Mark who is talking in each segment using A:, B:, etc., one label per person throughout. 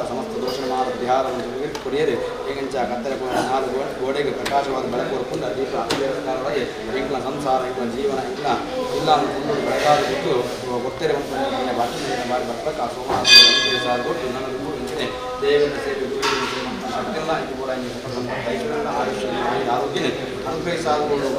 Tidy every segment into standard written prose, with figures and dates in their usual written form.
A: ಸಮಸ್ತ ದೋಷಮಾನ ಪರಿಹಾರ ಕುಡಿಯದೆ ಹೇಗಂಚ ಕತ್ತಲೆ ನಾಲ್ಕು ಗೋಡೆಗೆ ಪ್ರಕಾಶವಾದ ಬೆಳಕು ಪುಂಡ ದೀಪ ಕಾರಣವಾಗಿ ಇಂಕ್ಲ ಸಂಸಾರ ಇಂಕ್ಲ ಜೀವನ ಇಂಕ್ಲ ಇಲ್ಲ ಅಂತ ಬೆಳಗಾದ ಬಿಟ್ಟು ಗೊತ್ತೇರೆ ಭಾಷೆ ಮಾಡಿ ಬರ್ಬೇಕು ಆ ಸೋಮವಾರ ಕೊಟ್ಟು ನನಗೆ ಇಂಚಿದೆ ದೇವರ ಸೇವೆ ಶಕ್ತಿಯಲ್ಲ ಇದು ಕೂಡ ಐಶ್ವರ್ಯ ಆಯುಷ್ಯ ಆರೋಗ್ಯನೇ ಅನುಗ್ರಹಿಸಾಗುವುದು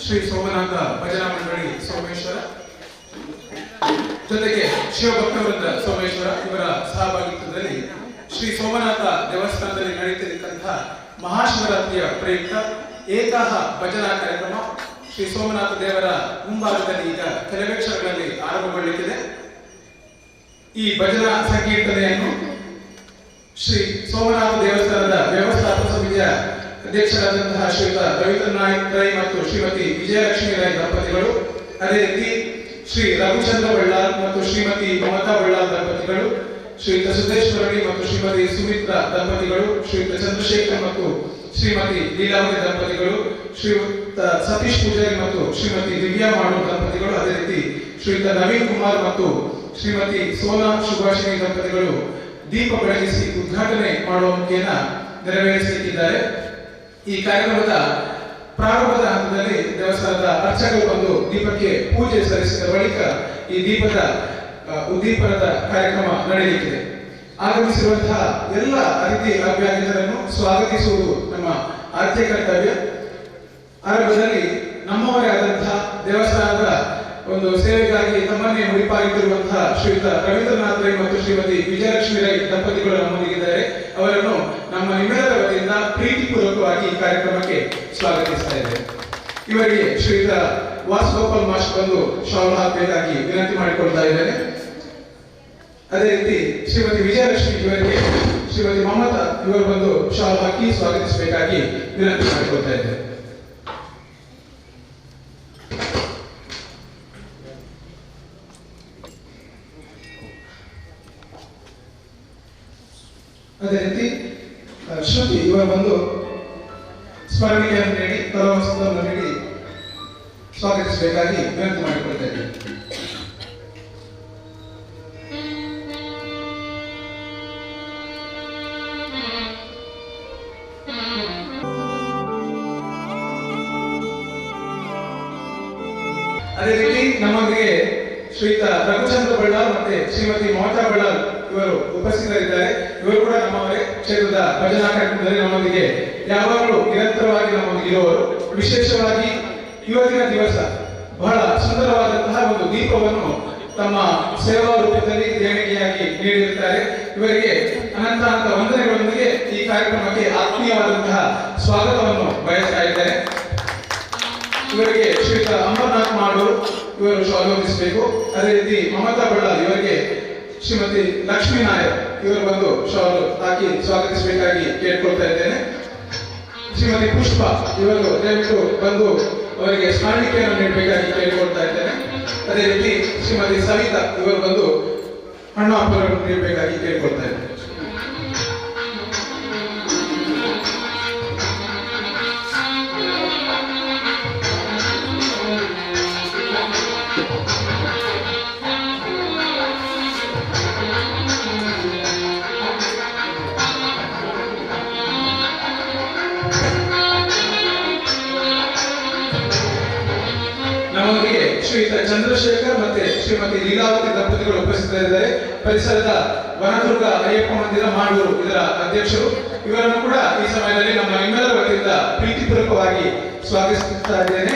B: ಶ್ರೀ ಸೋಮನಾಥ ಭಜನಾ ಮಂಡಳಿ ಸೋಮೇಶ್ವರ ಜೊತೆಗೆ ಶಿವಭಕ್ತವೃಂದ ಸೋಮೇಶ್ವರ ಇವರ ಸಹಭಾಗಿತ್ವದಲ್ಲಿ ಶ್ರೀ ಸೋಮನಾಥ ದೇವಸ್ಥಾನದಲ್ಲಿ ನಡೆಯುತ್ತಿರತಕ್ಕಂತಹ ಮಹಾಶಿವರಾತ್ರಿಯ ಪ್ರಯುಕ್ತ ಏಕಾಹ ಭಜನಾ ಕಾರ್ಯಕ್ರಮ ಶ್ರೀ ಸೋಮನಾಥ ದೇವರ ಮುಂಭಾಗದಲ್ಲಿ ಈಗ ಕೆಲವೇ ಕ್ಷಣಗಳಲ್ಲಿ ಆರಂಭಗೊಳ್ಳಲಿಕ್ಕಿದೆ. ಈ ಭಜನಾ ಸಂಕೀರ್ತನೆಯನ್ನು ಶ್ರೀ ಸೋಮನಾಥ ದೇವಸ್ಥಾನದ ವ್ಯವಸ್ಥಾಪಕ ಸಮಿತಿಯ ಅಧ್ಯಕ್ಷರಾದಂತಹ ಶ್ರೀಯುತ ರವೀಂದ್ರನಾಥ್ ರೈ ಮತ್ತು ಶ್ರೀಮತಿ ವಿಜಯಲಕ್ಷ್ಮಿ ರೈ ದಂಪತಿಗಳು, ಅದೇ ರೀತಿ ಶ್ರೀ ರಘುಚಂದ್ರ ಬಳ್ಳಾರ್ ಮತ್ತು ಶ್ರೀಮತಿ ಮಮತಾ ಬಳ್ಳಾರ್ ದಂಪತಿಗಳು, ಶ್ರೀಯುತ ಸುದೇಶ್ವರ ರೈ ಮತ್ತು ಶ್ರೀಮತಿ ಸುಮಿತ್ರಾ ದಂಪತಿಗಳು, ಶ್ರೀಯುತ ಚಂದ್ರಶೇಖರ್ ಮತ್ತು ಶ್ರೀಮತಿ ಲೀಲಾವತಿ ದಂಪತಿಗಳು, ಶ್ರೀಯುತ ಸತೀಶ್ ಪೂಜಾರಿ ಮತ್ತು ಶ್ರೀಮತಿ ದಿವ್ಯಾ ಮಾಡು ದಂಪತಿಗಳು, ಅದೇ ರೀತಿ ಶ್ರೀಯುತ ನವೀನ್ ಕುಮಾರ್ ಮತ್ತು ಶ್ರೀಮತಿ ಸೋನಾ ಸುಭಾಷಿಣಿ ದಂಪತಿಗಳು ದೀಪ ಬೆಳಗಿಸಿ ಉದ್ಘಾಟನೆ ಮಾಡುವ ಮುಖೇನ ನೆರವೇರಿಸಲಿದ್ದಾರೆ. ಈ ಕಾರ್ಯಕ್ರಮದ ಪ್ರಾರಂಭದ ಹಂತದಲ್ಲಿ ದೇವಸ್ಥಾನದ ಅರ್ಚಕರು ಬಂದು ದೀಪಕ್ಕೆ ಪೂಜೆ ಸಲ್ಲಿಸಿದ ಬಳಿಕ ಈ ದೀಪದ ಉದ್ದೀಪನದ ಕಾರ್ಯಕ್ರಮ ನಡೆಯಲಿದೆ. ಆಗಮಿಸಿರುವಂತಹ ಎಲ್ಲ ಅತಿಥಿ ಅಭ್ಯರ್ಥಿಗಳನ್ನು ಸ್ವಾಗತಿಸುವುದು ನಮ್ಮ ಆದ್ಯ ಕರ್ತವ್ಯ. ಆರಂಭದಲ್ಲಿ ನಮ್ಮವರೇ ಆದಂತಹ ದೇವಸ್ಥಾನದ ಒಂದು ಸೇವೆಗಾಗಿ ತಮ್ಮನ್ನೇ ಮುಡಿಪಾಗಿಟ್ಟಿರುವಂತಹ ಶ್ರೀಯುತ ರವೀಂದ್ರನಾಥ್ ರೈ ಮತ್ತು ಶ್ರೀಮತಿ ವಿಜಯಲಕ್ಷ್ಮಿ ರೈ ದಂಪತಿಗಳು ನಮ್ಮೊಂದಿಗಿದ್ದಾರೆ. ಅವರನ್ನು ನಮ್ಮ ನಿಮ್ಮೆಲ್ಲರ ವತಿಯಿಂದ ಪ್ರೀತಿಪೂರ್ವಕವಾಗಿ ಈ ಕಾರ್ಯಕ್ರಮಕ್ಕೆ ಸ್ವಾಗತಿಸ್ತಾ ಇದ್ದೇವೆ. ಇವರಿಗೆ ಶ್ರೀಯುತ ವಾಸುಗೋಪಾಲ್ ಮಾಸ್ಟರ್ ಬಂದು ಶಾಲ್ ಹಾಕಬೇಕಾಗಿ ವಿನಂತಿ ಮಾಡಿಕೊಳ್ತಾ ಇದ್ದೇನೆ. ಅದೇ ರೀತಿ ಶ್ರೀಮತಿ ವಿಜಯಲಕ್ಷ್ಮಿ ಇವರಿಗೆ ಶ್ರೀಮತಿ ಮಮತಾ ಇವರು ಬಂದು ಶಾಲ್ ಹಾಕಿ ಸ್ವಾಗತಿಸಬೇಕಾಗಿ ವಿನಂತಿ ಮಾಡಿಕೊಳ್ತಾ ಇದ್ದೇವೆ. ಅದೇ ರೀತಿ ಶ್ರುತಿ ಇವರು ಬಂದು ಸ್ಮರಣಿಕೆಯನ್ನು ನೀಡಿ ಕರವಸ್ತವನ್ನು ನೀಡಿ ಸ್ವಾಗತಿಸಬೇಕಾಗಿ ವಿನಂತಿ ಮಾಡಿಕೊಳ್ತಾ ಇದ್ದೇವೆ. ಅದೇ ರೀತಿ ನಮ್ಮೊಂದಿಗೆ ಶ್ರೀಯುತ ರಘುಚಂದ್ರ ಬಳ್ಳಾರ್ ಮತ್ತೆ ಶ್ರೀಮತಿ ಮಮತಾ ಬಳ್ಳಾರ್ ಇವರು ಉಪಸ್ಥಿತರಿದ್ದಾರೆ. ಇವರು ಕೂಡ ನಮ್ಮವರೇ ಕ್ಷೇತ್ರದ ಭಜನಾ ಕಾರ್ಯಕ್ರಮದಲ್ಲಿ ನಮ್ಮೊಂದಿಗೆ ಯಾವಾಗಲೂ ನಿರಂತರವಾಗಿ ನಮ್ಮೊಂದಿಗೆ ಇರುವವರು. ವಿಶೇಷವಾಗಿ ಇವತ್ತಿನ ದಿವಸ ಬಹಳ ಸುಂದರವಾದಂತಹ ಒಂದು ದೀಪವನ್ನು ತಮ್ಮ ಸೇವಾ ರೂಪದಲ್ಲಿ ದೇಣಿಗೆಯಾಗಿ ನೀಡಿರುತ್ತಾರೆ. ಇವರಿಗೆ ಅನಂತ ವಂದನೆಗಳೊಂದಿಗೆ ಈ ಕಾರ್ಯಕ್ರಮಕ್ಕೆ ಆತ್ಮೀಯವಾದಂತಹ ಸ್ವಾಗತವನ್ನು ಬಯಸ್ತಾ ಇದ್ದಾರೆ. ಇವರಿಗೆ ಶ್ರೀಯುತ ಅಮರನಾಥ್ ಮಾಡೂರು ಇವರು ಸ್ವಾಗತಿಸಬೇಕು. ಅದೇ ರೀತಿ ಮಮತಾ ಬಳ್ಳಾರ್ ಇವರಿಗೆ ಶ್ರೀಮತಿ ಲಕ್ಷ್ಮೀ ನಾಯಕ್ ಇವರು ಬಂದು ಶಾಲು ಹಾಕಿ ಸ್ವಾಗತಿಸಬೇಕಾಗಿ ಕೇಳ್ಕೊಳ್ತಾ ಇದ್ದೇನೆ. ಶ್ರೀಮತಿ ಪುಷ್ಪ ಇವರು ದಯವಿಟ್ಟು ಬಂದು ಅವರಿಗೆ ಸ್ಮರಣಿಕೆಯನ್ನು ನೀಡಬೇಕಾಗಿ ಕೇಳಿಕೊಳ್ತಾ ಇದ್ದೇನೆ. ಅದೇ ರೀತಿ ಶ್ರೀಮತಿ ಸವಿತಾ ಇವರು ಬಂದು ಹಣ್ಣು ಹಂಪಲನ್ನು ನೀಡಬೇಕಾಗಿ ಕೇಳಿಕೊಳ್ತಾ ಇದ್ದೇನೆ. ನಮ್ಮೊಂದಿಗೆ ಶ್ರೀಯುತ ಚಂದ್ರಶೇಖರ್ ಮತ್ತೆ ಶ್ರೀಮತಿ ಲೀಲಾವತಿ ದಂಪತಿಗಳು ಉಪಸ್ಥಿತರಿದ್ದಾರೆ. ಪರಿಸರದ ವನದುರ್ಗ ಅಯ್ಯಪ್ಪ ಮಂದಿರ ಮಾಡೂರು ಇದರ ಅಧ್ಯಕ್ಷರು. ಇವರನ್ನು ಕೂಡ ಈ ಸಮಯದಲ್ಲಿ ನಮ್ಮ ನಿಮ್ಮೆಲ್ಲರ ವತಿಯಿಂದ ಪ್ರೀತಿಪೂರ್ವಕವಾಗಿ ಸ್ವಾಗತಿಸುತ್ತಾ ಇದ್ದೇನೆ.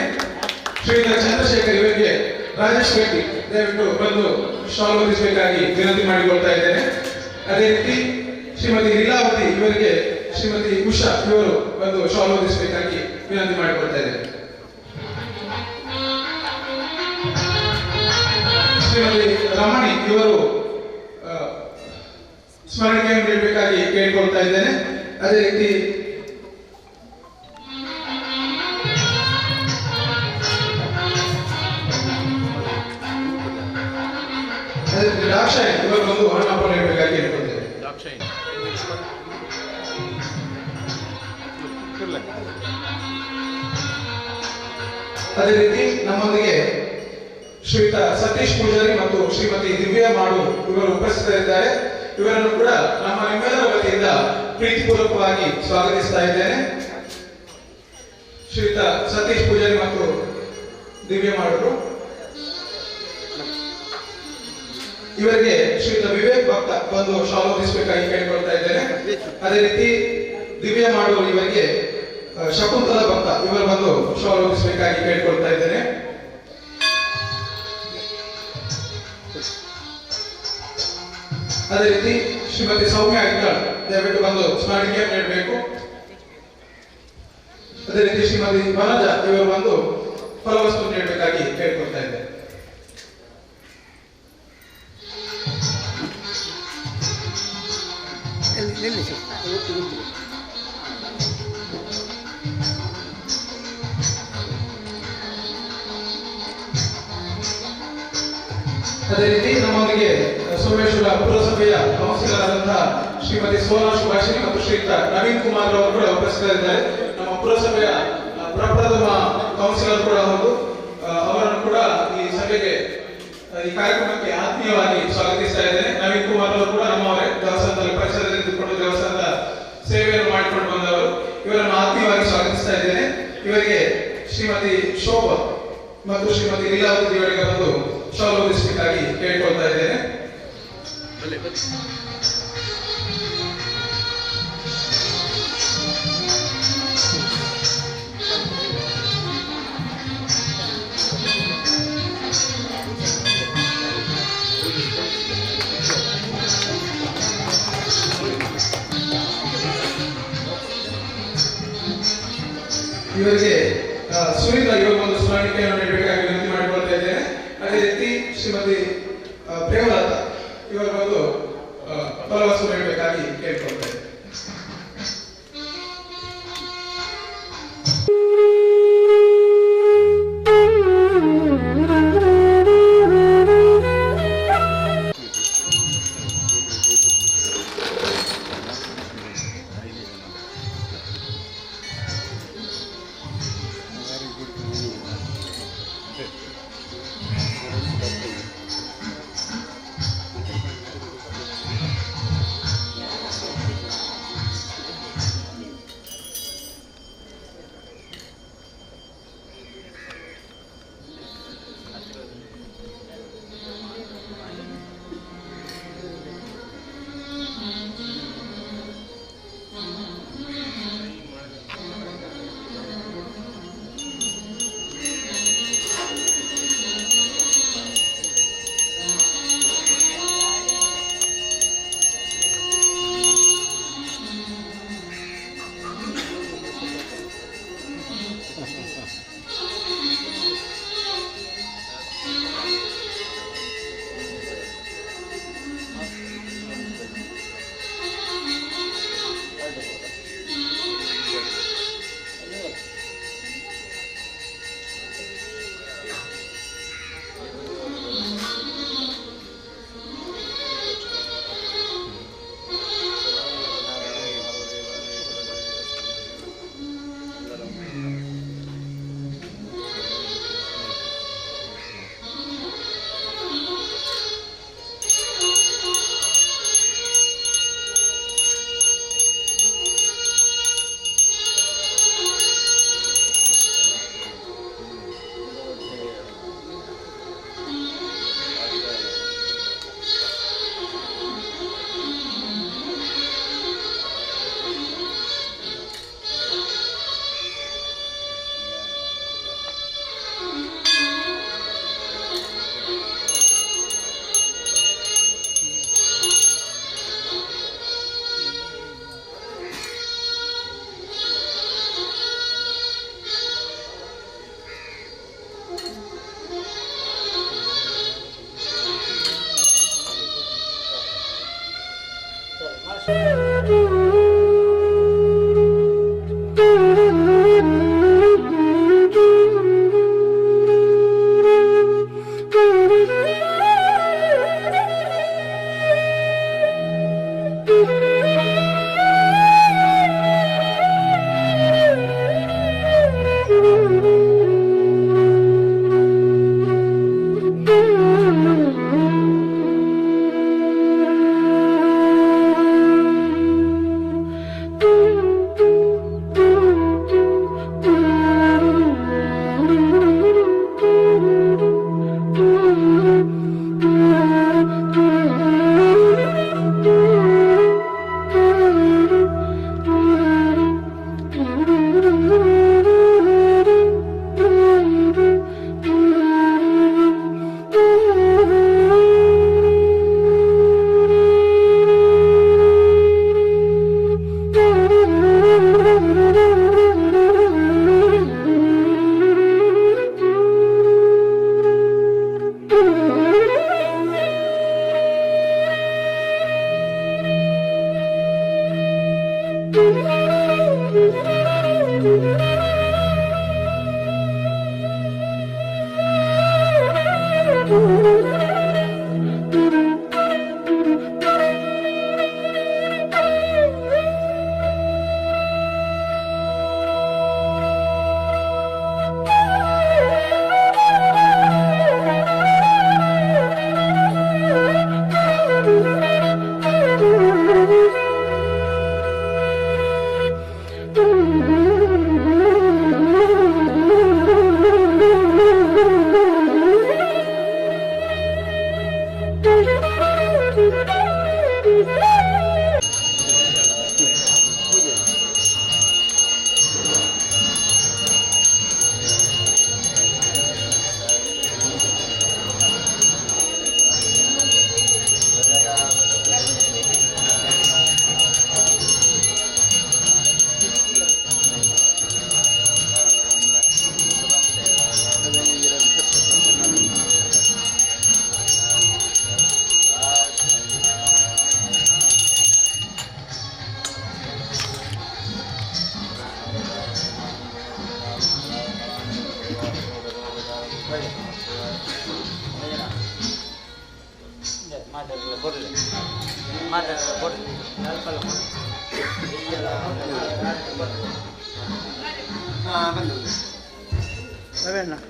B: ಶ್ರೀಯುತ ಚಂದ್ರಶೇಖರ್ ಇವರಿಗೆ ರಾಜೇಶ್ ಶೆಟ್ಟಿ ದಯವಿಟ್ಟು ಬಂದು ಶಾಲ್ ಹೊದಿಸಬೇಕಾಗಿ ವಿನಂತಿ ಮಾಡಿಕೊಳ್ತಾ ಇದ್ದೇನೆ. ಅದೇ ರೀತಿ ಶ್ರೀಮತಿ ಲೀಲಾವತಿ ಇವರಿಗೆ ಶ್ರೀಮತಿ ಉಷಾ ಇವರು ಬಂದು ಶಾಲ್ ಹೊದಿಸಬೇಕಾಗಿ ವಿನಂತಿ ಮಾಡಿಕೊಳ್ತಾ ಇದ್ದೇನೆ. ಶ್ರೀಮತಿ ರಮಣಿ ಇವರು ಸ್ಮರಣಿಕೆಯನ್ನು ನೀಡಬೇಕಾಗಿ ಕೇಳಿಕೊಳ್ತಾ ಇದ್ದೇನೆ. ಅದೇ ರೀತಿ ದಾಕ್ಷಾಯಿ ಇವರು ಬಂದು ಹಣಾಪ ನೀಡಬೇಕಾಗಿ ಕೇಳಿಕೊಳ್ತೇವೆ. ಅದೇ ರೀತಿ ನಮ್ಮೊಂದಿಗೆ ಶ್ರೀಯುತ ಸತೀಶ್ ಪೂಜಾರಿ ಮತ್ತು ಶ್ರೀಮತಿ ದಿವ್ಯಾ ಮಾಡು ಇವರು ಉಪಸ್ಥಿತರಿದ್ದಾರೆ. ಇವರನ್ನು ಕೂಡ ನಮ್ಮ ನಿಮ್ಮೆಲ್ಲರ ವತಿಯಿಂದ ಪ್ರೀತಿಪೂರ್ವಕವಾಗಿ ಸ್ವಾಗತಿಸ್ತಾ ಇದ್ದೇನೆ. ಶ್ರೀಯುತ ಸತೀಶ್ ಪೂಜಾರಿ ಮತ್ತು ದಿವ್ಯಾ ಮಾಡು ಇವರಿಗೆ ಶ್ರೀಯುತ ವಿವೇಕ್ ಭಕ್ತ ಬಂದು ಶಾಲ್ ಹೊದಿಸಬೇಕಾಗಿ ಕೇಳಿಕೊಳ್ತಾ ಇದ್ದೇನೆ. ಅದೇ ರೀತಿ ದಿವ್ಯಾ ಮಾಡು ಇವರಿಗೆ ಶಕುಂತಲಾ ಭಕ್ತ ಇವರು ಬಂದು ಶಾಲ್ ಹೊದಿಸಬೇಕಾಗಿ ಕೇಳಿಕೊಳ್ತಾ ಇದ್ದೇನೆ. ಅದೇ ರೀತಿ ಶ್ರೀಮತಿ ಸೌಮ್ಯ ಇದ್ದಾಳ್ ದಯವಿಟ್ಟು ಬಂದು ಸ್ಮರಣಿಕೆ ನೀಡಬೇಕು. ಅದೇ ರೀತಿ ಶ್ರೀಮತಿ ವನಜ ಇವರು ಬಂದು ಫಲವಸ್ತು ನೀಡಬೇಕಾಗಿ ಕೇಳಿಕೊಳ್ತಾ ಇದ್ದೇನೆ. ಅದೇ ರೀತಿ ನಮ್ಮೊಂದಿಗೆ ಸೋಮೇಶ್ವರ ಪುರಸಭೆಯ ಕೌನ್ಸಿಲರ್ ಆದಂತಹ ಶ್ರೀಮತಿ ಸೋನಾ ಸುಭಾಷಿಣಿ ಮತ್ತು ಶ್ರೀಯುತ ನವೀನ್ ಕುಮಾರ್ ಅವರು ಕೂಡ ಉಪಸ್ಥಿತರಿದ್ದಾರೆ. ನಮ್ಮ ಪುರಸಭೆಯ ಪ್ರಪ್ರಥಮ ಕೌನ್ಸಿಲರ್ ಕೂಡ ಹೌದು. ಅವರನ್ನು ಕೂಡ ಈ ಸಭೆಗೆ ಈ ಕಾರ್ಯಕ್ರಮಕ್ಕೆ ಆತ್ಮೀಯವಾಗಿ ಸ್ವಾಗತಿಸ್ತಾ ಇದ್ದೇನೆ. ನವೀನ್ ಕುಮಾರ್ ಅವರು ಕೂಡ ನಮ್ಮವರೇ, ದೇವಸ್ಥಾನದಲ್ಲಿ ಪರಿಸರದಲ್ಲಿ ಇದ್ದುಕೊಂಡು ದೇವಸ್ಥಾನದ ಸೇವೆಯನ್ನು ಮಾಡಿಕೊಂಡು ಬಂದವರು. ಇವರನ್ನು ಆತ್ಮೀಯವಾಗಿ ಸ್ವಾಗತಿಸ್ತಾ ಇದ್ದೇನೆ. ಇವರಿಗೆ ಶ್ರೀಮತಿ ಶೋಭಾ ಮತ್ತು ಶ್ರೀಮತಿ ಲೀಲಾವತಿ ಇವರಿಗೆ ಬಂದು ಶಾಲ್ ಹೊದಿಸಬೇಕಾಗಿ ಕೇಳಿಕೊಳ್ತಾ ಇದ್ದೇನೆ. ಇವರಿಗೆ ಸುನೀತಾ ಇವರು ಒಂದು ಸ್ಮರಣಿಕೆಯನ್ನು ನೀಡಬೇಕಾಗಿ ವಿನಂತಿ ಮಾಡಿಕೊಳ್ತಾ ಇದ್ದೇನೆ. ಅದೇ ರೀತಿ ಶ್ರೀಮತಿ ಪ್ರೇಮಲತಾ ಇವರು ಬಂದು ಫಲವಸ್ತು ನೀಡಬೇಕಾಗಿ ಕೇಳಿಕೊಳ್ತಾ ಇದ್ದೇನೆ.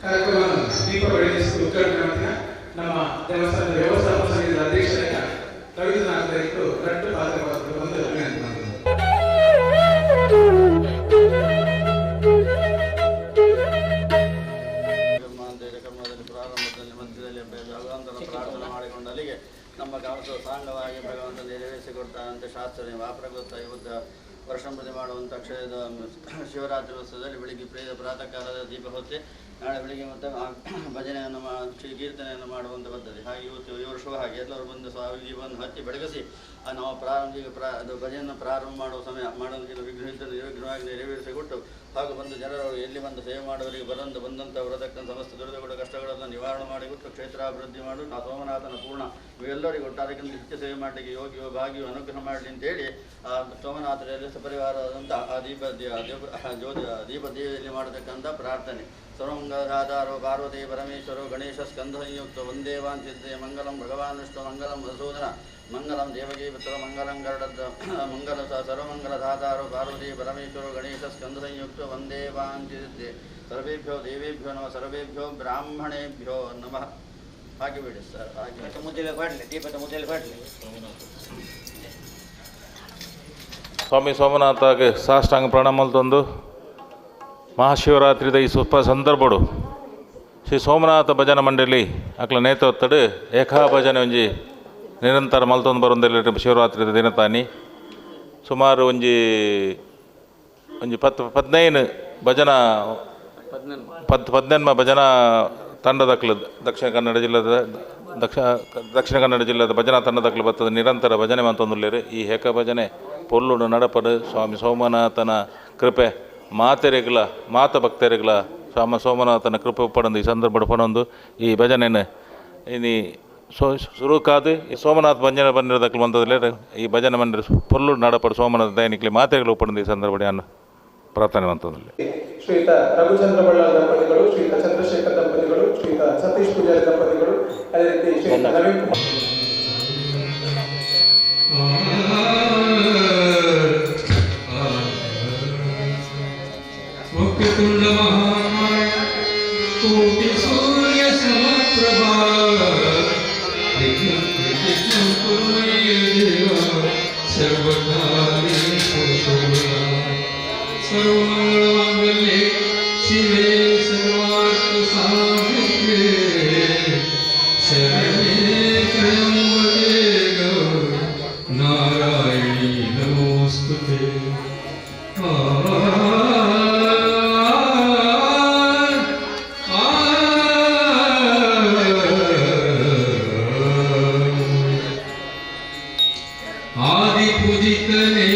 B: ಕಾರ್ಯಕ್ರಮವನ್ನು ದೀಪ ಬೆಳಗಿಸಿ ಉದ್ಘಾಟನೆ ನಮ್ಮ ದೇವಸ್ಥಾನದ ವ್ಯವಸ್ಥಾಪಕ ಸಮಿತಿಯ ಅಧ್ಯಕ್ಷರಾದ ರವೀಂದ್ರನಾಥ್ ರಟ್ಟು ಪಾತ್ರವನ್ನು ಒಂದು ವಿನಂತಿ
A: ಪ್ರಾರ್ಥನೆ ಮಾಡಿಕೊಂಡು ಅಲ್ಲಿಗೆ ನಮ್ಮ ಕಾಲದ ಸಾಂಗವಾಗಿ ಭಗವಂತ ನೆರವೇರಿಸಿಕೊಡ್ತಾನಂತೆ ಶಾಸ್ತ್ರ ವಾಪ್ರಗೊತ್ತ ಇವತ್ತು ವರ್ಷಂಪ್ರತಿ ಮಾಡುವಂಥ ಅಕ್ಷಯದ ಶಿವರಾತ್ರಿ ಉತ್ಸವದಲ್ಲಿ ಬೆಳಿಗ್ಗೆ ಪ್ರಾತಃ ಕಾಲದ ದೀಪ ಹೊತ್ತೆ ನಾಳೆ ಬೆಳಿಗ್ಗೆ ಮತ್ತು ಭಜನೆಯನ್ನು ಕೀರ್ತನೆಯನ್ನು ಮಾಡುವಂಥ ಪದ್ಧತಿ ಹಾಗೆ ಇವತ್ತು ಇವರು ಶುಭ ಹಾಗೆ ಎಲ್ಲರೂ ಬಂದು ದೀಪವನ್ನು ಹತ್ತಿ ಬೆಳಗಿಸಿ ನಾವು ಅದು ಭಜನೆಯನ್ನು ಪ್ರಾರಂಭ ಮಾಡುವ ಸಮಯ ಮಾಡೋದಕ್ಕಿಂತ ನಿರ್ವಿಘ್ನವಾಗಿ ನೆರವೇರಿಸಿಕೊಟ್ಟು ಹಾಗೂ ಬಂದು ಜನರು ಎಲ್ಲಿ ಬಂದು ಸೇವೆ ಮಾಡುವವರಿಗೆ ಬಂದಂಥ ಬರತಕ್ಕಂಥ ಸಮಸ್ತ ದುರಿತಗಳ ಕಷ್ಟಗಳನ್ನು ನಿವಾರಣೆ ಮಾಡಿಕೊಟ್ಟು ಕ್ಷೇತ್ರಾಭಿವೃದ್ಧಿ ಮಾಡು ಆ ಸೋಮನಾಥನ ಪೂರ್ಣ ಇವೆಲ್ಲರಿಗೂ ಅದಕ್ಕಿಂತ ನಿತ್ಯ ಸೇವೆ ಮಾಡಲಿಕ್ಕೆ ಯೋಗಿಯೋ ಭಾಗಿಯೋ ಅನುಗ್ರಹ ಮಾಡಲಿ ಅಂತೇಳಿ ಆ ಸೋಮನಾಥರಲ್ಲಿ ಸಪರಿವಾರವಾದಂಥ ಆ ದೀಪ ದೇವಿಯಲ್ಲಿ ಮಾಡತಕ್ಕಂಥ ಪ್ರಾರ್ಥನೆ ಸರ್ವಮಂಗಲಾಧಾರೋ ಪಾರ್ವತಿ ಪರಮೇಶ್ವರೋ ಗಣೇಶ ಸ್ಕಂಧ ಸಂಯುಕ್ತ ವಂದೇ ವಾಂಚಿದ್ದೆ ಮಂಗಲಂ ಭಗವಾನ್ ವಿಷ್ಣು ಮಂಗಲಂ ಮಧುಸೂದನ ಮಂಗಲಂ ದೇವಕೀ ಪುತ್ರ ಮಂಗಲಂ ಗರುಡ ಮಂಗಲ ಸರ್ವಮಂಗಲಧಾತಾರೋ ಪಾರ್ವತಿ ಪರಮೇಶ್ವರೋ ಗಣೇಶ ಸ್ಕಂಧ ಸಂಯುಕ್ತ ವಂದೇ ವಾಂಚಿದ್ದೆ ಸರ್ವೇಭ್ಯೋ ದೇವೇಭ್ಯೋ ನಮಃ ಸರ್ವೇಭ್ಯೋ ಬ್ರಾಹ್ಮಣೇಭ್ಯೋ ನಮಃ. ಹಾಗೆ ಬಿಡಿ ಸರ್, ಹಾಗೆ ಮುದ್ದೆಲೆ ಬಾಡಲಿ ದೀಪದ ಮುದ್ದೆಲೆ ಬಾಡಲಿ.
C: ಸ್ವಾಮಿ ಸೋಮನಾಥಗೆ ಸಾಷ್ಟಾಂಗ ಪ್ರಣಾಮಲು ತಂದು ಮಹಾಶಿವರಾತ್ರಿದ ಈ ಸುಪ್ಪ ಸಂದರ್ಭಡು ಶ್ರೀ ಸೋಮನಾಥ ಭಜನಾ ಮಂಡಳಿ ಅಕ್ಲ ನೇತೃತ್ವಡು ಏಕಾ ಭಜನೆ ಒಂಜಿ ನಿರಂತರ ಮಲ್ತೊಂದು ಬರೋದಿಲ್ಲ ಶಿವರಾತ್ರಿದ ದಿನ ತಾನಿ ಸುಮಾರು ಒಂಜಿ 15 ಭಜನಾ 15 ಭಜನಾ ತಂಡದಕ್ಲು ದಕ್ಷಿಣ ಕನ್ನಡ ಜಿಲ್ಲೆದ ಭಜನಾ ತಂಡದಕ್ಲು ಬರ್ತದೆ. ನಿರಂತರ ಭಜನೆ ಮಂತೊಂದುಲ್ಲೇರು. ಈ ಏಕ ಭಜನೆ ಪೊಲ್ಲುಡು ನಡಪಡು ಸ್ವಾಮಿ ಸೋಮನಾಥನ ಕೃಪೆ ಮಾತೆರೆಗಳ ಮಾತ ಭಕ್ತರೆಗಳ ಸ್ವಾಮಿ ಸೋಮನಾಥನ ಕೃಪೆ ಪಡೊಂದು ಈ ಸಂದರ್ಭ ಪಡೊಂದು ಈ ಭಜನೆಯನ್ನು ಇನಿ ಶುರು ಕಾದು ಈ ಸೋಮನಾಥ್ ಭಜನೆ ಬಂದಿರೋದಕ್ಕೆ ಬಂದದಿಲ್ಲ ಈ ಭಜನೆ ಮಂದಿರ ಫುಲ್ಲು ನಡಪಡು ಸೋಮನಾಥ ದೈನಿಕಲಿ ಮಾತೆಗಳು ಉಪಡಿದ ಈ ಸಂದರ್ಭದಲ್ಲಿ ನಾನು ಪ್ರಾರ್ಥನೆ ಮಂತದಲ್ಲಿ
B: ಶ್ರೀಯುತ ರಘುಚಂದ್ರ ಬಳ್ಳಾರ್ ದಂಪತಿಗಳು, ಶ್ರೀಯುತ ಚಂದ್ರಶೇಖರ್ ದಂಪತಿಗಳು, ಶ್ರೀಯುತ ಸತೀಶ್ ಪೂಜಾರಿ ದಂಪತಿಗಳು, ಅದೇ ರೀತಿ ಶ್ರೀಯುತ ನವೀನ್ ಕುಮಾರ್.
D: वक्रतुंड महाकाय कोटि सूर्य समप्रभा विघ्नं कुरु मे देव सर्वकार्येषु सर्वदा सर्वमंगलमांगल्ये शिवे सर्वार्थसाधिके शरण्ये त्र्यंबके गौरी नारायणी नमोस्तुते. आदि पूजितने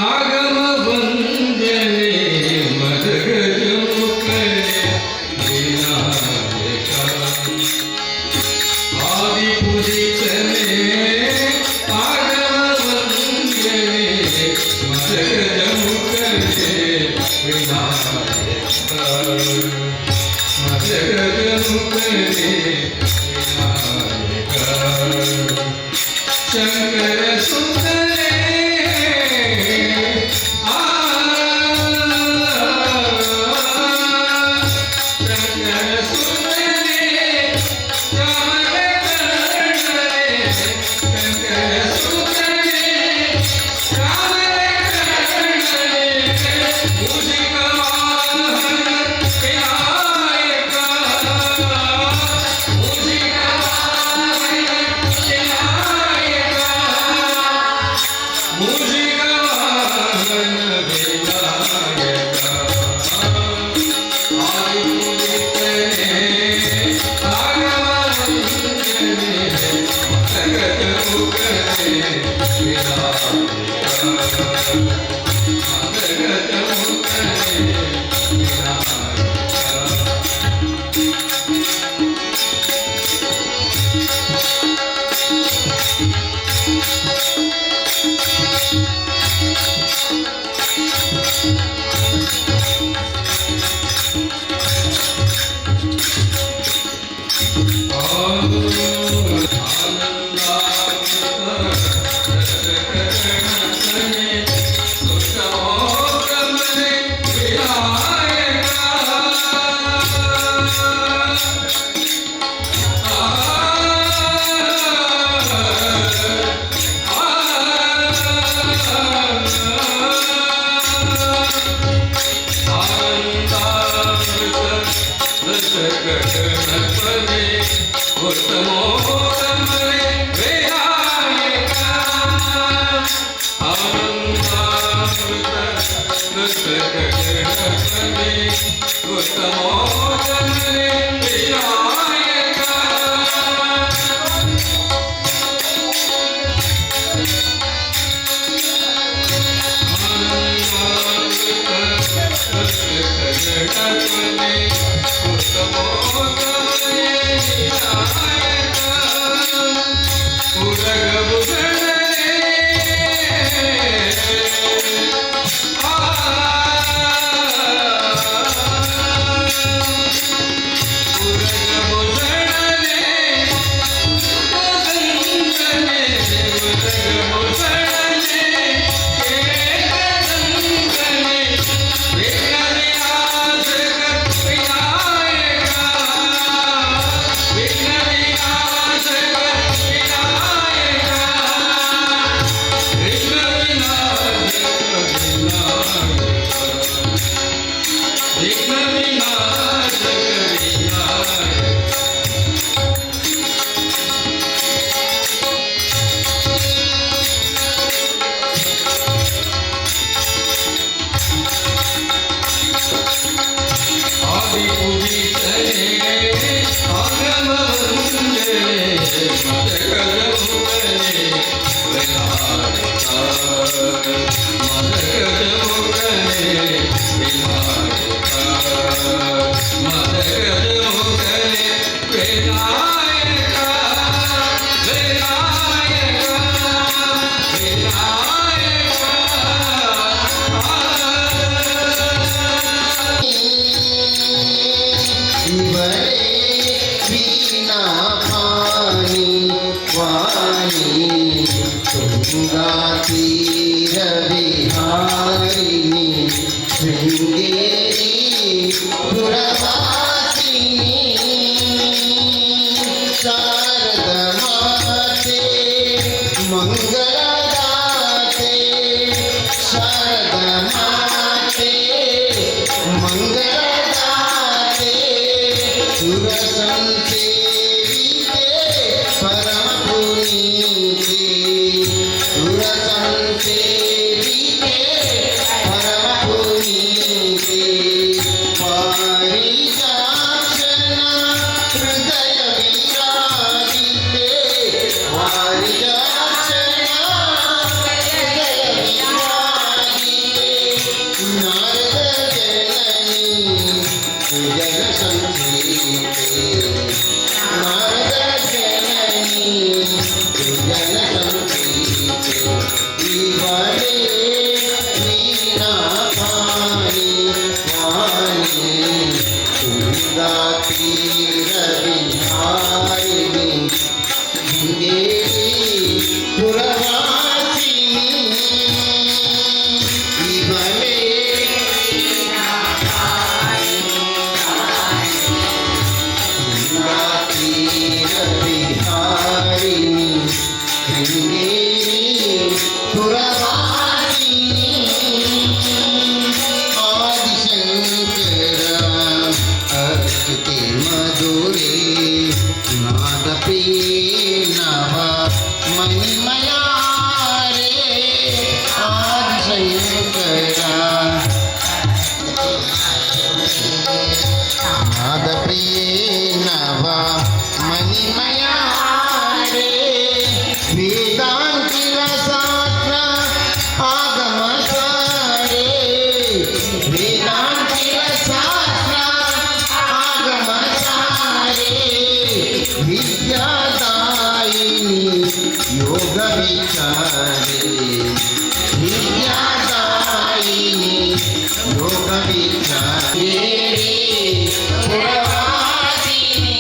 D: आगम वंदने मदगज मुखने विनायका. आदि पूजितने आगम वंदने मदगज मुखने विनायका. मदगज मुखने विनायका. शंकर सुंदरे शंकर सुंदरे शंकर सुंदरे मुझका विनायका मुझका विनायका
E: गङ्गातीरविहारिणि शृङ्गेरी पुरवासिनी शारदमाते मङ्गलदाते शारदमाते मङ्गलदाते सुरसंसेविते परमपुनीते सुरसंसेविते परमपुनीते पारिजाक्षना हृदय विराजिते पारिजाक्षना हृदय विराजिते नारद जननी जग संसीते नारद जननी जग संसीते इवले वीणा पानी पानी गङ्गातीरविहारिणि शृङ्गेरी पुरवासिनी इवले गङ्गातीरविहारिणि शृङ्गेरी पुरवासिनी आदिशङ्कर अर्चिते मधुरे नादप्रियनव मणिमया रे आदिशङ्कर नादप्रियनव मणिमया रे वेदान्ति रसात्र आगमसारे वेदान्ति रसात्र आगमसारे विद्यादायिनी योग विचारे विद्यादायिनी योग विचारे पुरवासिनी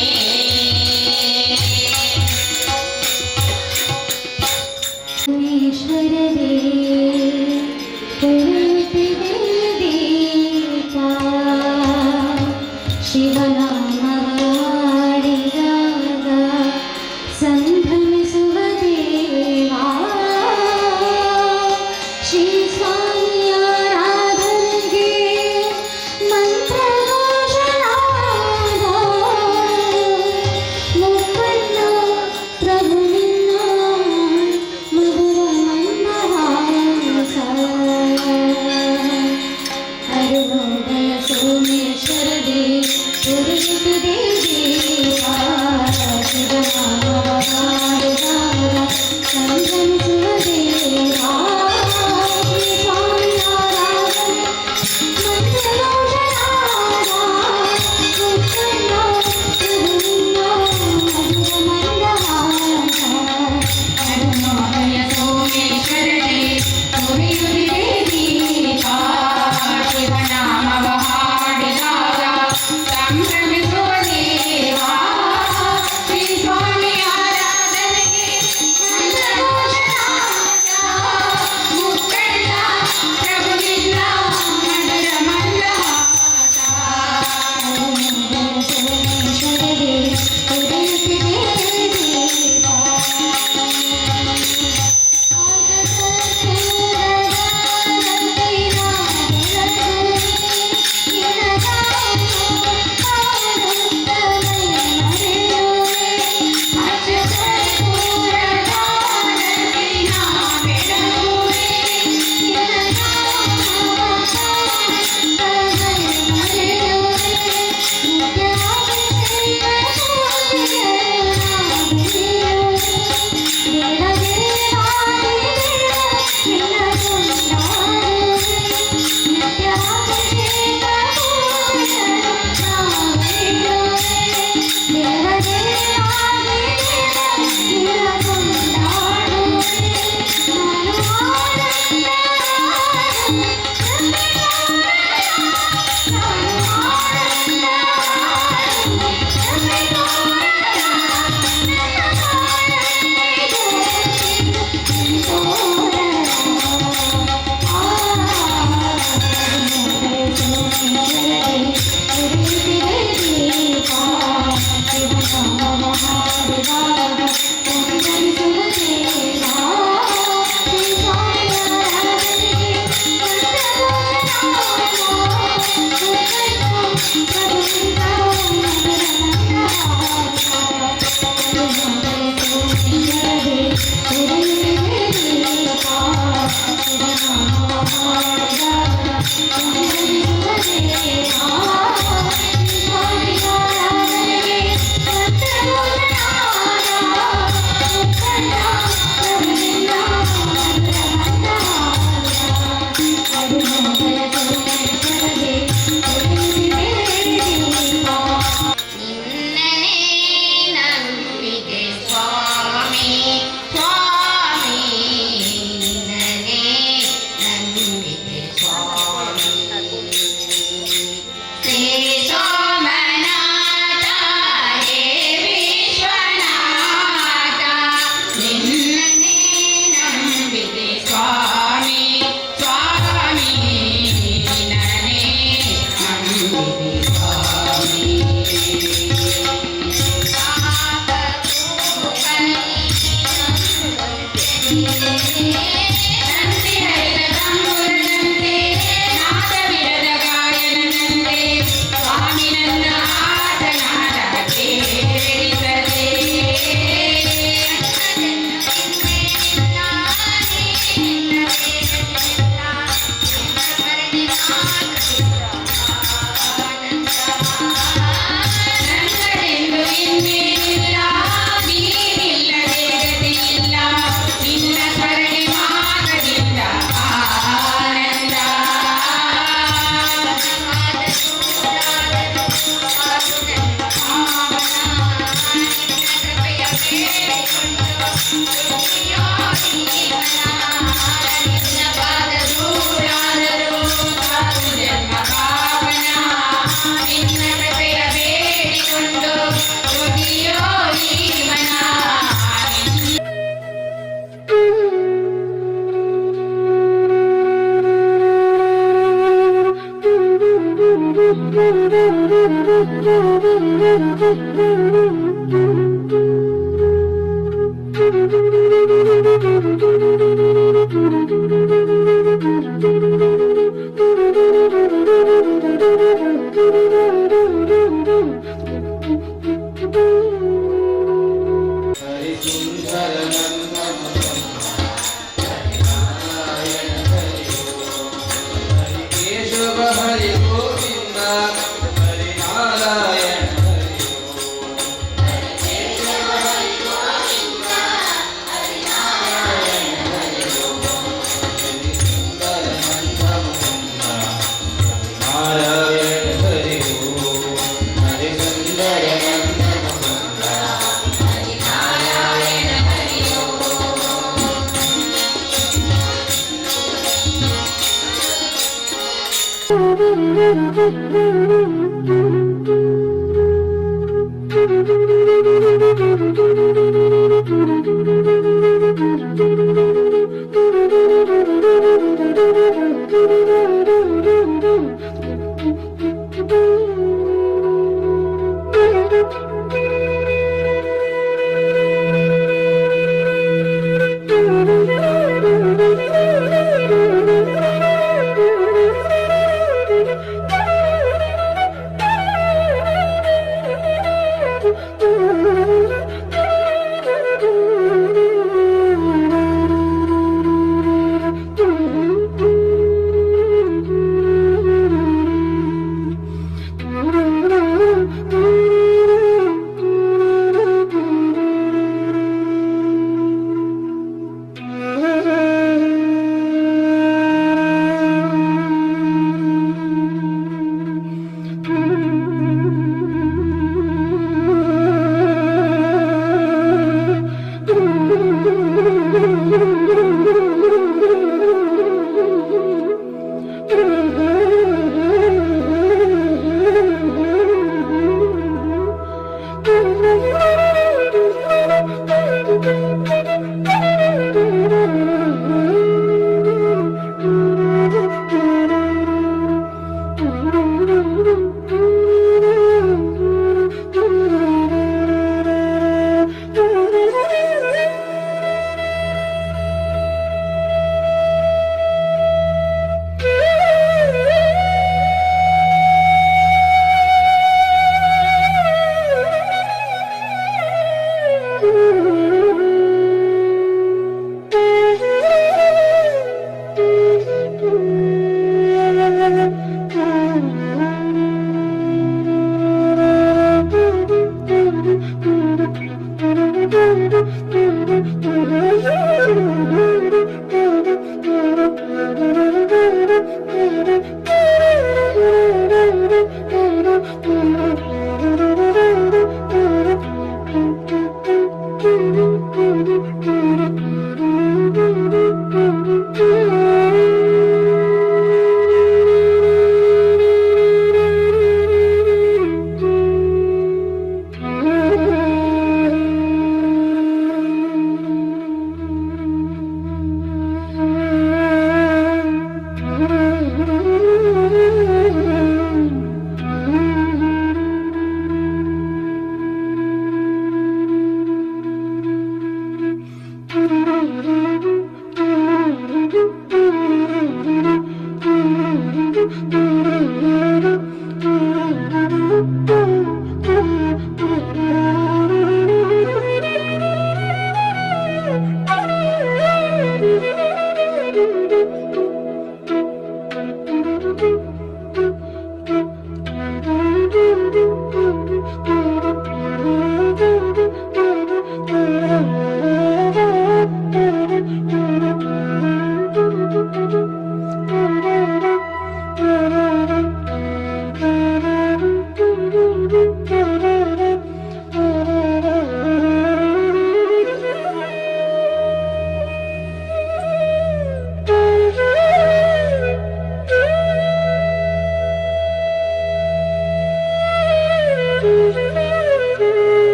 F: ईश्वर दे पुरुति देवता शिवनामवाडिगाग संभ्रमिಸುವ ದೇವಾ ಶ್ರೀ ಸ್ವಾಮಿ ಆರಾಧನೆಗೆ ಮಂತ್ರಘೋಷಣಾದ ಮುಪ್ಪಣ್ಣ ಪ್ರಭು ನಿನ್ನ ಮಧುರ ಮಂತ್ರ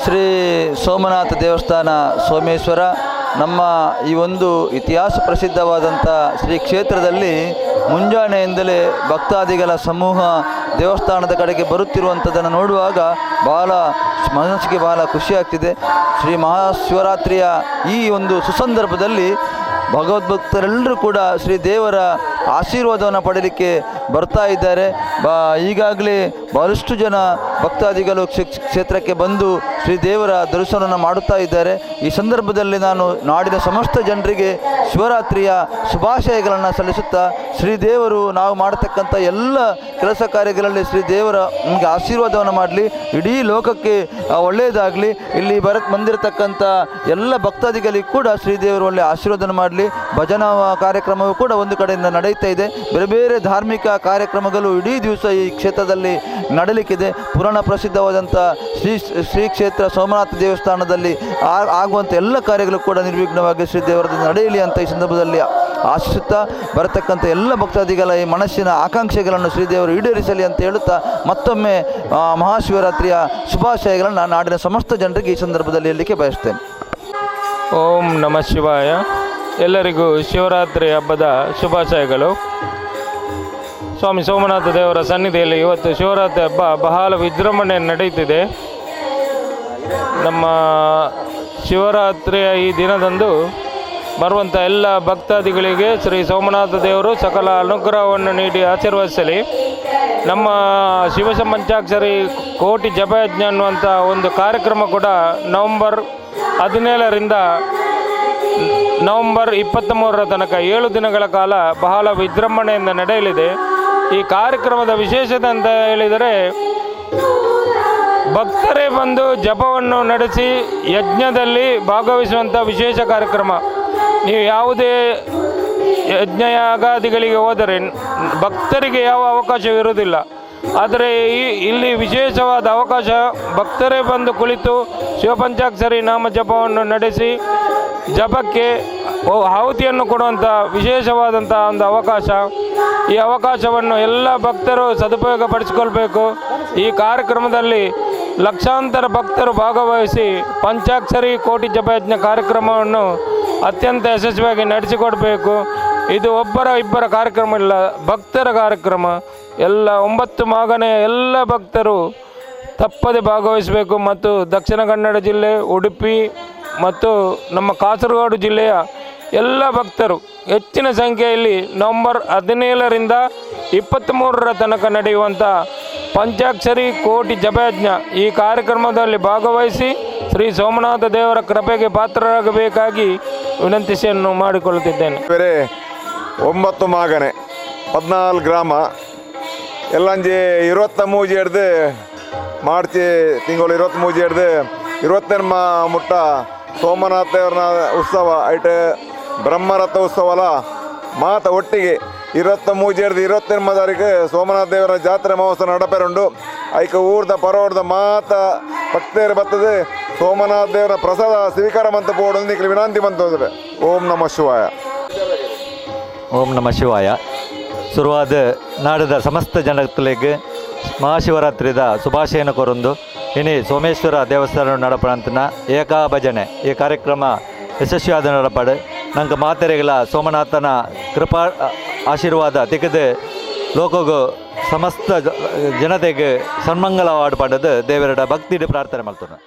G: ಶ್ರೀ ಸೋಮನಾಥ ದೇವಸ್ಥಾನ ಸೋಮೇಶ್ವರ ನಮ್ಮ ಈ ಒಂದು ಇತಿಹಾಸ ಪ್ರಸಿದ್ಧವಾದಂಥ ಶ್ರೀ ಕ್ಷೇತ್ರದಲ್ಲಿ ಮುಂಜಾನೆಯಿಂದಲೇ ಭಕ್ತಾದಿಗಳ ಸಮೂಹ ದೇವಸ್ಥಾನದ ಕಡೆಗೆ ಬರುತ್ತಿರುವಂಥದ್ದನ್ನು ನೋಡುವಾಗ ಮನಸ್ಸಿಗೆ ಬಹಳ ಖುಷಿಯಾಗ್ತಿದೆ. ಶ್ರೀ ಮಹಾಶಿವರಾತ್ರಿಯ ಈ ಒಂದು ಸುಸಂದರ್ಭದಲ್ಲಿ ಭಗವದ್ಭಕ್ತರೆಲ್ಲರೂ ಕೂಡ ಶ್ರೀ ದೇವರ ಆಶೀರ್ವಾದವನ್ನು ಪಡೆಯಲಿಕ್ಕೆ ಬರ್ತಾ ಇದ್ದಾರೆ. ಈಗಾಗಲೇ ಬಹಳಷ್ಟು ಜನ ಭಕ್ತಾದಿಗಳು ಕ್ಷೇತ್ರಕ್ಕೆ ಬಂದು ಶ್ರೀ ದೇವರ ದರ್ಶನವನ್ನು ಮಾಡುತ್ತಾ ಇದ್ದಾರೆ. ಈ ಸಂದರ್ಭದಲ್ಲಿ ನಾನು ನಾಡಿನ ಸಮಸ್ತ ಜನರಿಗೆ ಶಿವರಾತ್ರಿಯ ಶುಭಾಶಯಗಳನ್ನು ಸಲ್ಲಿಸುತ್ತಾ ಶ್ರೀದೇವರು ನಾವು ಮಾಡತಕ್ಕಂಥ ಎಲ್ಲ ಕೆಲಸ ಕಾರ್ಯಗಳಲ್ಲಿ ಶ್ರೀ ದೇವರ ನಮಗೆ ಆಶೀರ್ವಾದವನ್ನು ಮಾಡಲಿ, ಇಡೀ ಲೋಕಕ್ಕೆ ಒಳ್ಳೆಯದಾಗಲಿ. ಇಲ್ಲಿ ಬಂದಿರತಕ್ಕಂಥ ಎಲ್ಲ ಭಕ್ತಾದಿಗಳಿಗೆ ಕೂಡ ಶ್ರೀದೇವರು ಒಳ್ಳೆಯ ಆಶೀರ್ವಾದನ ಮಾಡಲಿ. ಭಜನಾ ಕಾರ್ಯಕ್ರಮವೂ ಕೂಡ ಒಂದು ಕಡೆಯಿಂದ ನಡೆಯುತ್ತಾ ಇದೆ. ಬೇರೆ ಬೇರೆ ಧಾರ್ಮಿಕ ಕಾರ್ಯಕ್ರಮಗಳು ಇಡೀ ದಿವಸ ಈ ಕ್ಷೇತ್ರದಲ್ಲಿ ನಡೆಯಲಿಕ್ಕಿದೆ. ಪುರಾಣ ಪ್ರಸಿದ್ಧವಾದಂಥ ಶ್ರೀ ಕ್ಷೇತ್ರ ಸೋಮನಾಥ ದೇವಸ್ಥಾನದಲ್ಲಿ ಆಗುವಂಥ ಎಲ್ಲ ಕಾರ್ಯಗಳು ಕೂಡ ನಿರ್ವಿಘ್ನವಾಗಿ ಶ್ರೀ ದೇವರದಿಂದ ನಡೆಯಲಿ ಅಂತ ಈ ಸಂದರ್ಭದಲ್ಲಿ ಆಶಿಸುತ್ತಾ ಬರತಕ್ಕಂಥ ಎಲ್ಲ ಭಕ್ತಾದಿಗಳ ಈ ಮನಸ್ಸಿನ ಆಕಾಂಕ್ಷೆಗಳನ್ನು ಶ್ರೀದೇವರು ಈಡೇರಿಸಲಿ ಅಂತ ಹೇಳುತ್ತಾ ಮತ್ತೊಮ್ಮೆ ಮಹಾಶಿವರಾತ್ರಿಯ ಶುಭಾಶಯಗಳನ್ನು ನಾಡಿನ ಸಮಸ್ತ ಜನರಿಗೆ ಈ ಸಂದರ್ಭದಲ್ಲಿ ಹೇಳಲಿಕ್ಕೆ ಬಯಸ್ತೇನೆ.
H: ಓಂ ನಮಃ ಶಿವಾಯ. ಎಲ್ಲರಿಗೂ ಶಿವರಾತ್ರಿ ಹಬ್ಬದ ಶುಭಾಶಯಗಳು. ಸ್ವಾಮಿ ಸೋಮನಾಥ ದೇವರ ಸನ್ನಿಧಿಯಲ್ಲಿ ಇವತ್ತು ಶಿವರಾತ್ರಿ ಹಬ್ಬ ಬಹಳ ವಿಜೃಂಭಣೆ ನಡೆಯುತ್ತಿದೆ. ನಮ್ಮ ಶಿವರಾತ್ರಿಯ ಈ ದಿನದಂದು ಬರುವಂಥ ಎಲ್ಲ ಭಕ್ತಾದಿಗಳಿಗೆ ಶ್ರೀ ಸೋಮನಾಥ ದೇವರು ಸಕಲ ಅನುಗ್ರಹವನ್ನು ನೀಡಿ ಆಶೀರ್ವದಿಸಲಿ. ನಮ್ಮ ಶಿವ ಪಂಚಾಕ್ಷರಿ ಕೋಟಿ ಜಪಯಜ್ಞ ಅನ್ನುವಂಥ ಒಂದು ಕಾರ್ಯಕ್ರಮ ಕೂಡ ನವಂಬರ್ 17ರಿಂದ ನವಂಬರ್ 23ರ ತನಕ 7 ದಿನಗಳ ಕಾಲ ಬಹಳ ವಿಜೃಂಭಣೆಯಿಂದ ನಡೆಯಲಿದೆ. ಈ ಕಾರ್ಯಕ್ರಮದ ವಿಶೇಷತೆ ಅಂತ ಹೇಳಿದರೆ ಭಕ್ತರೇ ಬಂದು ಜಪವನ್ನು ನಡೆಸಿ ಯಜ್ಞದಲ್ಲಿ ಭಾಗವಹಿಸುವಂಥ ವಿಶೇಷ ಕಾರ್ಯಕ್ರಮ. ನೀವು ಯಾವುದೇ ಯಜ್ಞಯಾಗಾದಿಗಳಿಗೆ ಹೋದರೆ ಭಕ್ತರಿಗೆ ಯಾವ ಅವಕಾಶವಿರುವುದಿಲ್ಲ. ಆದರೆ ಇಲ್ಲಿ ವಿಶೇಷವಾದ ಅವಕಾಶ, ಭಕ್ತರೇ ಬಂದು ಕುಳಿತು ಶಿವಪಂಚಾಕ್ಷರಿ ನಾಮ ಜಪವನ್ನು ನಡೆಸಿ ಜಪಕ್ಕೆ ಆಹುತಿಯನ್ನು ಕೊಡುವಂಥ ವಿಶೇಷವಾದಂಥ ಒಂದು ಅವಕಾಶ. ಈ ಅವಕಾಶವನ್ನು ಎಲ್ಲ ಭಕ್ತರು ಸದುಪಯೋಗಪಡಿಸಿಕೊಳ್ಬೇಕು. ಈ ಕಾರ್ಯಕ್ರಮದಲ್ಲಿ ಲಕ್ಷಾಂತರ ಭಕ್ತರು ಭಾಗವಹಿಸಿ ಪಂಚಾಕ್ಷರಿ ಕೋಟಿ ಜಪಯಜ್ಞ ಕಾರ್ಯಕ್ರಮವನ್ನು ಅತ್ಯಂತ ಯಶಸ್ವಿಯಾಗಿ ನಡೆಸಿಕೊಡಬೇಕು. ಇದು ಇಬ್ಬರ ಕಾರ್ಯಕ್ರಮ ಇಲ್ಲ, ಭಕ್ತರ ಕಾರ್ಯಕ್ರಮ. ಎಲ್ಲ 9 ಮಾಗನೆಯ ಎಲ್ಲ ಭಕ್ತರು ತಪ್ಪದೆ ಭಾಗವಹಿಸಬೇಕು. ಮತ್ತು ದಕ್ಷಿಣ ಕನ್ನಡ ಜಿಲ್ಲೆ, ಉಡುಪಿ ಮತ್ತು ನಮ್ಮ ಕಾಸರಗೋಡು ಜಿಲ್ಲೆಯ ಎಲ್ಲ ಭಕ್ತರು ಹೆಚ್ಚಿನ ಸಂಖ್ಯೆಯಲ್ಲಿ ನವಂಬರ್ 17ರಿಂದ 23ರ ತನಕ ನಡೆಯುವಂಥ ಪಂಚಾಕ್ಷರಿ ಕೋಟಿ ಜಪಯಜ್ಞ ಈ ಕಾರ್ಯಕ್ರಮದಲ್ಲಿ ಭಾಗವಹಿಸಿ ಶ್ರೀ ಸೋಮನಾಥ ದೇವರ ಕೃಪೆಗೆ ಪಾತ್ರರಾಗಬೇಕಾಗಿ ವಿನಂತಿಸಿಯನ್ನು ಮಾಡಿಕೊಳ್ಳುತ್ತಿದ್ದೇನೆ.
I: ಬೇರೆ 9 ಮಾಗನೆ 14 ಗ್ರಾಮ ಎಲ್ಲಂಜಿ 23 ಹಿಡ್ದು ಮಾರ್ಚ್ ತಿಂಗಳು 23 ಹಿಡ್ದು 20 ಮುಟ್ಟ ಸೋಮನಾಥ ದೇವರ ಉತ್ಸವ ಐಟ್ ಬ್ರಹ್ಮರಥ ಉತ್ಸವಲ ಮಾತ ಒಟ್ಟಿಗೆ 23 ಹಿಡ್ದು 21 ತಾರೀಕು ಸೋಮನಾಥ ದೇವರ ಜಾತ್ರೆ ಮಹೋತ್ಸವ ನಡಪೆರುಂಡು. ಐಕ ಊರ್ದ ಪರೋಡ್ದ ಮಾತ ಭಕ್ತರು ಬರ್ತದೆ. ಸೋಮನಾಥ ದೇವರ ಪ್ರಸಾದ ಸ್ವೀಕಾರ ಮಂತ ಪೋಡು ವಿನಂತಿ ಬಂತದೆ. ಓಂ ನಮಃ ಶಿವಾಯ.
J: ಓಂ ನಮಃ ಶಿವಾಯ. ಶುರುವಾದ ನಾಡದ ಸಮಸ್ತ ಜನಗಳಿಗೆ ಮಹಾಶಿವರಾತ್ರಿದ ಶುಭಾಶಯನ ಕೊರೊಂದು ಇನಿ ಸೋಮೇಶ್ವರ ದೇವಸ್ಥಾನ ನಡಪಣಂತನ ಏಕಾ ಭಜನೆ ಈ ಕಾರ್ಯಕ್ರಮ ಯಶಸ್ವಿಯಾದ ನಡಪಡು ನಂಗೆ ಮಾತೆರೆಗಳ ಸೋಮನಾಥನ ಕೃಪಾ ಆಶೀರ್ವಾದ ತೆಗೆದು ಲೋಕಗೂ ಸಮಸ್ತ ಜನತೆಗೆ ಸನ್ಮಂಗಲವಾಡು ಪಡೆದು ದೇವರ ಭಕ್ತಿ ಪ್ರಾರ್ಥನೆ ಮಾಡ್ತಾನೆ.